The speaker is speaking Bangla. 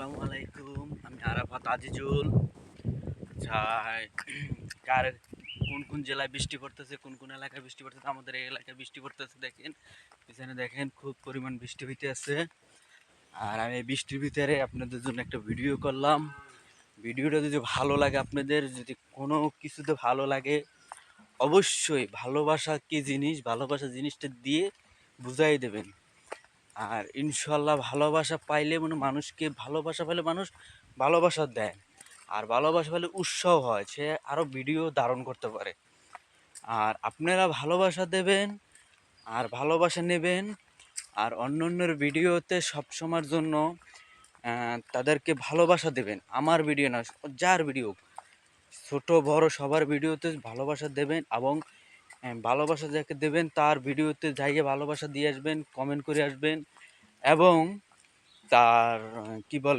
আসসালামু আলাইকুম, আমি আরাফাত আজিজুল। আচ্ছা, কার কোন কোন জেলায় বৃষ্টি পড়তেছে, কোন কোন এলাকায় বৃষ্টি পড়তেছে? আমাদের এই এলাকায় বৃষ্টি পড়তেছে, দেখেন পিছনে দেখেন খুব পরিমাণ বৃষ্টি হইতে আছে। আর আমি এই বৃষ্টির ভিতরে আপনাদের জন্য একটা ভিডিও করলাম। ভিডিওটা যদি ভালো লাগে, আপনাদের যদি কোনো কিছুতে ভালো লাগে, অবশ্যই ভালোবাসা কি জিনিস, ভালোবাসা জিনিসটা দিয়ে বুঝাই দেবেন। আর ইনশাল্লাহ ভালোবাসা পাইলে মানুষকে ভালোবাসা পেলে মানুষ ভালোবাসা দেয়, আর ভালোবাসা পেলে উৎসাহ হয়, সে আরও ভিডিও ধারণ করতে পারে। আর আপনারা ভালোবাসা দেবেন আর ভালোবাসা নেবেন, আর অন্য অন্যের ভিডিওতে সবসময়ের জন্য তাদেরকে ভালোবাসা দেবেন। আমার ভিডিও না, যার ভিডিও, ছোট বড় সবার ভিডিওতে ভালোবাসা দেবেন। এবং ভালোবাসা যাকে দেবেন তার ভিডিওতে যাইয়ে ভালোবাসা দিয়ে আসবেন, কমেন্ট করে আসবেন। এবং তার কি বলে